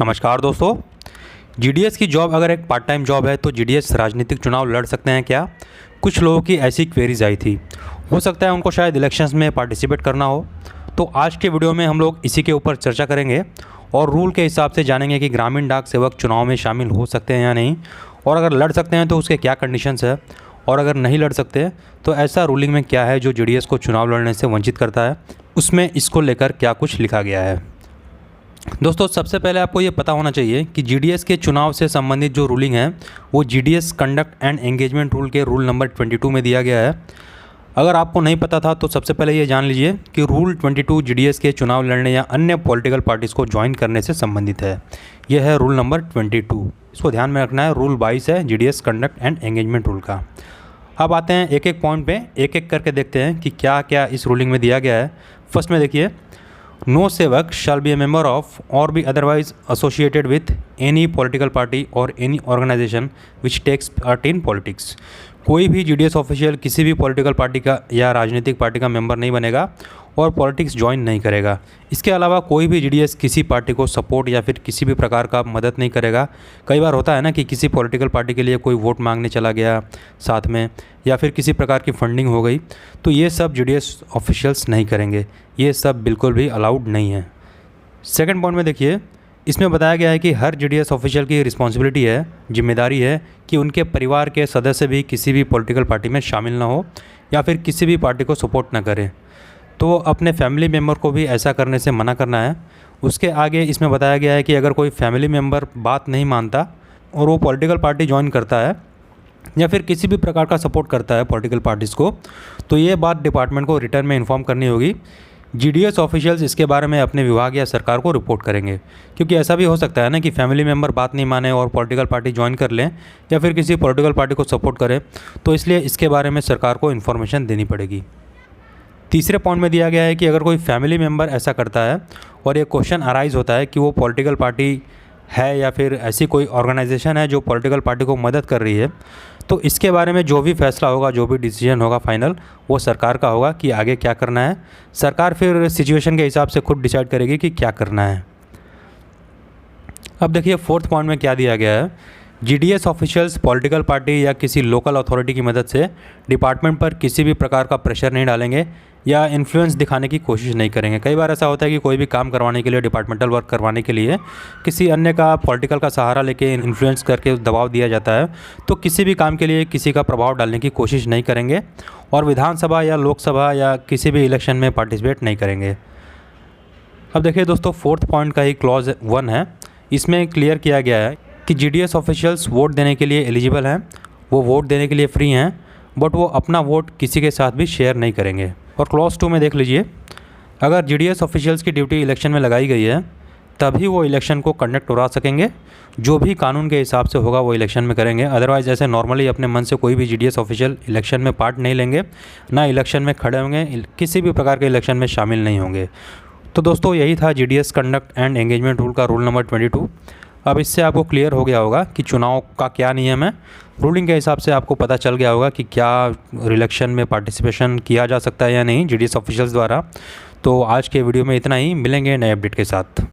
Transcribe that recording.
नमस्कार दोस्तों। जीडीएस की जॉब अगर एक पार्ट टाइम जॉब है तो जीडीएस राजनीतिक चुनाव लड़ सकते हैं क्या? कुछ लोगों की ऐसी क्वेरीज आई थी। हो सकता है उनको शायद इलेक्शंस में पार्टिसिपेट करना हो। तो आज के वीडियो में हम लोग इसी के ऊपर चर्चा करेंगे और रूल के हिसाब से जानेंगे कि ग्रामीण डाक सेवक चुनाव में शामिल हो सकते हैं या नहीं, और अगर लड़ सकते हैं तो उसके क्या कंडीशंस है, और अगर नहीं लड़ सकते तो ऐसा रूलिंग में क्या है जो जीडीएस को चुनाव लड़ने से वंचित करता है, उसमें इसको लेकर क्या कुछ लिखा गया है। दोस्तों, सबसे पहले आपको ये पता होना चाहिए कि जीडीएस के चुनाव से संबंधित जो रूलिंग है वो GDS conduct and engagement rule के रूल नंबर 22 में दिया गया है। अगर आपको नहीं पता था तो सबसे पहले ये जान लीजिए कि रूल 22 जीडीएस के चुनाव लड़ने या अन्य पॉलिटिकल पार्टीज़ को ज्वाइन करने से संबंधित है। यह है रूल नंबर 22। इसको ध्यान में रखना है। रूल 22 है GDS conduct and engagement rule का। अब आते हैं एक एक पॉइंट पे, एक एक करके देखते हैं कि क्या क्या इस रूलिंग में दिया गया है। फर्स्ट में देखिए, no sevak shall be a member of or be otherwise associated with any political party or any organisation which takes part in politics. कोई भी जीडीएस ऑफिशियल किसी भी पॉलिटिकल पार्टी का या राजनीतिक पार्टी का मेंबर नहीं बनेगा और पॉलिटिक्स ज्वाइन नहीं करेगा। इसके अलावा कोई भी जीडीएस किसी पार्टी को सपोर्ट या फिर किसी भी प्रकार का मदद नहीं करेगा। कई बार होता है ना कि किसी पॉलिटिकल पार्टी के लिए कोई वोट मांगने चला गया साथ में, या फिर किसी प्रकार की फंडिंग हो गई, तो ये सब जीडीएस ऑफिशियल्स नहीं करेंगे। ये सब बिल्कुल भी अलाउड नहीं है। सेकंड पॉइंट में देखिए, इसमें बताया गया है कि हर जीडीएस ऑफिशियल की रिस्पॉन्सिबिलिटी है, जिम्मेदारी है कि उनके परिवार के सदस्य भी किसी भी पॉलिटिकल पार्टी में शामिल ना हो या फिर किसी भी पार्टी को सपोर्ट ना करें। तो अपने फैमिली मेम्बर को भी ऐसा करने से मना करना है। उसके आगे इसमें बताया गया है कि अगर कोई फैमिली मेम्बर बात नहीं मानता और वो पॉलिटिकल पार्टी ज्वाइन करता है या फिर किसी भी प्रकार का सपोर्ट करता है पॉलिटिकल पार्टीज़ को, तो ये बात डिपार्टमेंट को रिटर्न में इन्फॉर्म करनी होगी। जीडीएस ऑफिशियल्स इसके बारे में अपने विभाग या सरकार को रिपोर्ट करेंगे, क्योंकि ऐसा भी हो सकता है ना कि फैमिली मेम्बर बात नहीं माने और पॉलिटिकल पार्टी ज्वाइन कर लें या फिर किसी पॉलिटिकल पार्टी को सपोर्ट करें, तो इसलिए इसके बारे में सरकार को इन्फॉर्मेशन देनी पड़ेगी। तीसरे पॉइंट में दिया गया है कि अगर कोई फैमिली मेम्बर ऐसा करता है और ये क्वेश्चन अराइज होता है कि वो पॉलिटिकल पार्टी है या फिर ऐसी कोई ऑर्गेनाइजेशन है जो पॉलिटिकल पार्टी को मदद कर रही है, तो इसके बारे में जो भी फैसला होगा, जो भी डिसीजन होगा फाइनल, वो सरकार का होगा कि आगे क्या करना है। सरकार फिर सिचुएशन के हिसाब से खुद डिसाइड करेगी कि क्या करना है। अब देखिए फोर्थ पॉइंट में क्या दिया गया है। जीडीएस ऑफिशियल्स पॉलिटिकल पार्टी या किसी लोकल अथॉरिटी की मदद से डिपार्टमेंट पर किसी भी प्रकार का प्रेशर नहीं डालेंगे या इन्फ्लुएंस दिखाने की कोशिश नहीं करेंगे। कई बार ऐसा होता है कि कोई भी काम करवाने के लिए, डिपार्टमेंटल वर्क करवाने के लिए किसी अन्य का पॉलिटिकल का सहारा लेके इन्फ्लुएंस करके दबाव दिया जाता है, तो किसी भी काम के लिए किसी का प्रभाव डालने की कोशिश नहीं करेंगे और विधानसभा या लोकसभा या किसी भी इलेक्शन में पार्टिसिपेट नहीं करेंगे। अब देखिए दोस्तों, फोर्थ पॉइंट का ही क्लॉज 1 है। इसमें क्लियर किया गया है कि जीडीएस ऑफिशियल्स वोट देने के लिए एलिजिबल हैं, वो वोट देने के लिए फ्री हैं, बट वो अपना वोट किसी के साथ भी शेयर नहीं करेंगे। और क्लॉज 2 में देख लीजिए, अगर जीडीएस ऑफिशियल्स की ड्यूटी इलेक्शन में लगाई गई है तभी वो इलेक्शन को कंडक्ट करा सकेंगे। जो भी कानून के हिसाब से होगा वो इलेक्शन में करेंगे। अदरवाइज ऐसे नॉर्मली अपने मन से कोई भी जीडीएस ऑफिशियल इलेक्शन में पार्ट नहीं लेंगे, ना इलेक्शन में खड़े होंगे, किसी भी प्रकार के इलेक्शन में शामिल नहीं होंगे। तो दोस्तों, यही था GDS conduct and engagement rule का रूल नंबर 22। अब इससे आपको क्लियर हो गया होगा कि चुनाव का क्या नियम है। रूलिंग के हिसाब से आपको पता चल गया होगा कि क्या इलेक्शन में पार्टिसिपेशन किया जा सकता है या नहीं जीडीएस ऑफिशियल्स द्वारा। तो आज के वीडियो में इतना ही। मिलेंगे नए अपडेट के साथ।